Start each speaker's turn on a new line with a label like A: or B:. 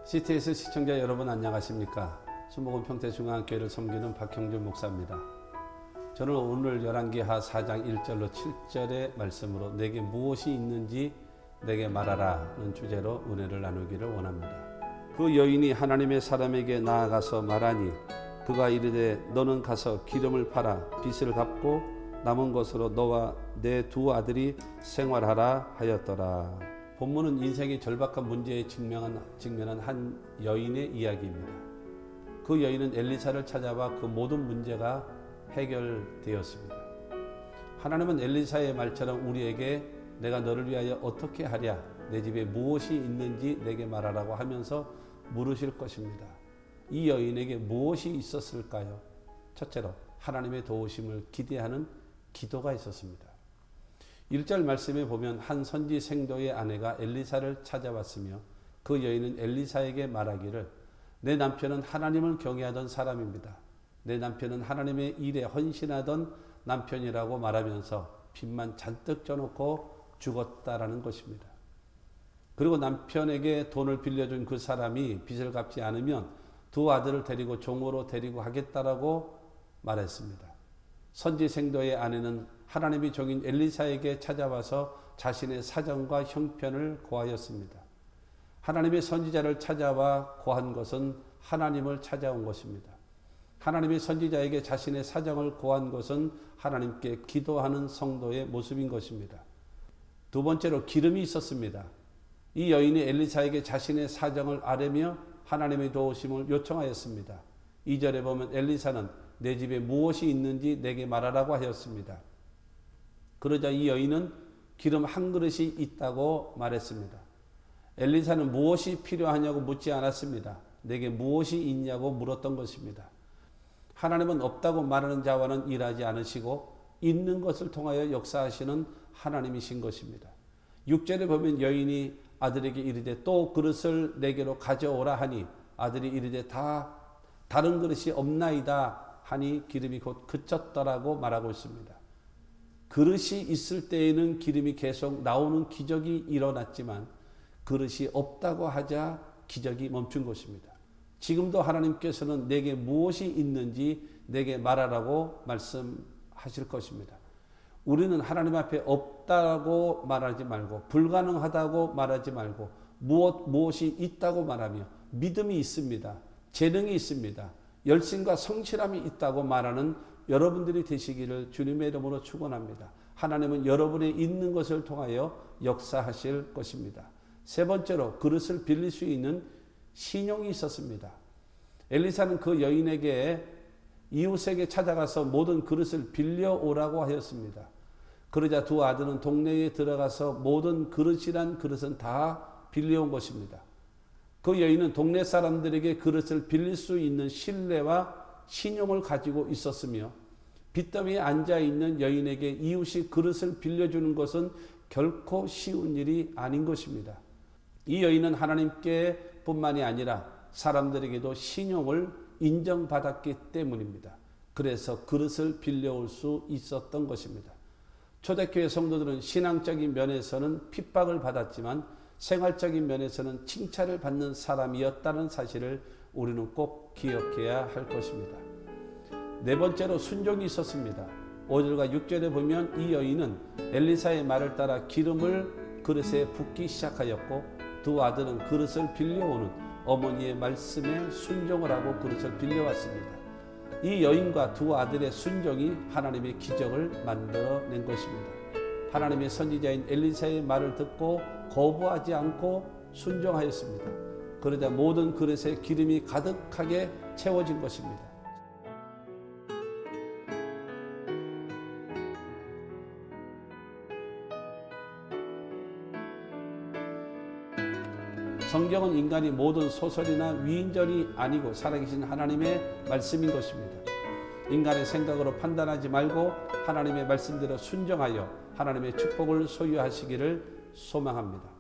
A: CTS 시청자 여러분 안녕하십니까? 순복음 평택중앙교회를 섬기는 박형준 목사입니다. 저는 오늘 열왕기하 4장 1절로 7절의 말씀으로 내게 무엇이 있는지 내게 말하라는 주제로 은혜를 나누기를 원합니다. 그 여인이 하나님의 사람에게 나아가서 말하니 그가 이르되 너는 가서 기름을 팔아 빚을 갚고 남은 것으로 너와 내 두 아들이 생활하라 하였더라. 본문은 인생의 절박한 문제에 직면한 한 여인의 이야기입니다. 그 여인은 엘리사를 찾아와 그 모든 문제가 해결되었습니다. 하나님은 엘리사의 말처럼 우리에게 내가 너를 위하여 어떻게 하랴, 내 집에 무엇이 있는지 내게 말하라고 하면서 물으실 것입니다. 이 여인에게 무엇이 있었을까요? 첫째로 하나님의 도우심을 기대하는 기도가 있었습니다. 1절 말씀에 보면 한 선지 생도의 아내가 엘리사를 찾아왔으며 그 여인은 엘리사에게 말하기를 내 남편은 하나님을 경외하던 사람입니다. 내 남편은 하나님의 일에 헌신하던 남편이라고 말하면서 빚만 잔뜩 져놓고 죽었다라는 것입니다. 그리고 남편에게 돈을 빌려준 그 사람이 빚을 갚지 않으면 두 아들을 데리고 종으로 데리고 하겠다라고 말했습니다. 선지 생도의 아내는 하나님의 종인 엘리사에게 찾아와서 자신의 사정과 형편을 고하였습니다. 하나님의 선지자를 찾아와 고한 것은 하나님을 찾아온 것입니다. 하나님의 선지자에게 자신의 사정을 고한 것은 하나님께 기도하는 성도의 모습인 것입니다. 두 번째로 기름이 있었습니다. 이 여인이 엘리사에게 자신의 사정을 아뢰며 하나님의 도우심을 요청하였습니다. 2절에 보면 엘리사는 내 집에 무엇이 있는지 내게 말하라고 하였습니다. 그러자 이 여인은 기름 한 그릇이 있다고 말했습니다. 엘리사는 무엇이 필요하냐고 묻지 않았습니다. 내게 무엇이 있냐고 물었던 것입니다. 하나님은 없다고 말하는 자와는 일하지 않으시고 있는 것을 통하여 역사하시는 하나님이신 것입니다. 6절에 보면 여인이 아들에게 이르되 또 그릇을 내게로 가져오라 하니 아들이 이르되 다른 그릇이 없나이다 하니 기름이 곧 그쳤더라고 말하고 있습니다. 그릇이 있을 때에는 기름이 계속 나오는 기적이 일어났지만 그릇이 없다고 하자 기적이 멈춘 것입니다. 지금도 하나님께서는 내게 무엇이 있는지 내게 말하라고 말씀하실 것입니다. 우리는 하나님 앞에 없다고 말하지 말고 불가능하다고 말하지 말고 무엇이 있다고 말하며 믿음이 있습니다. 재능이 있습니다. 열심과 성실함이 있다고 말하는 여러분들이 되시기를 주님의 이름으로 축원합니다. 하나님은 여러분의 있는 것을 통하여 역사하실 것입니다. 세 번째로 그릇을 빌릴 수 있는 신용이 있었습니다. 엘리사는 그 여인에게 이웃에게 찾아가서 모든 그릇을 빌려오라고 하였습니다. 그러자 두 아들은 동네에 들어가서 모든 그릇이란 그릇은 다 빌려온 것입니다. 그 여인은 동네 사람들에게 그릇을 빌릴 수 있는 신뢰와 신용을 가지고 있었으며 빚더미에 앉아있는 여인에게 이웃이 그릇을 빌려주는 것은 결코 쉬운 일이 아닌 것입니다. 이 여인은 하나님께 뿐만이 아니라 사람들에게도 신용을 인정받았기 때문입니다. 그래서 그릇을 빌려올 수 있었던 것입니다. 초대교회 성도들은 신앙적인 면에서는 핍박을 받았지만 생활적인 면에서는 칭찬을 받는 사람이었다는 사실을 우리는 꼭 기억해야 할 것입니다. 네 번째로 순종이 있었습니다. 5절과 6절에 보면 이 여인은 엘리사의 말을 따라 기름을 그릇에 붓기 시작하였고 두 아들은 그릇을 빌려오는 어머니의 말씀에 순종을 하고 그릇을 빌려왔습니다. 이 여인과 두 아들의 순종이 하나님의 기적을 만들어낸 것입니다. 하나님의 선지자인 엘리사의 말을 듣고 거부하지 않고 순종하였습니다. 그러자 모든 그릇에 기름이 가득하게 채워진 것입니다. 성경은 인간이 모든 소설이나 위인전이 아니고 살아계신 하나님의 말씀인 것입니다. 인간의 생각으로 판단하지 말고 하나님의 말씀대로 순종하여 하나님의 축복을 소유하시기를 소망합니다.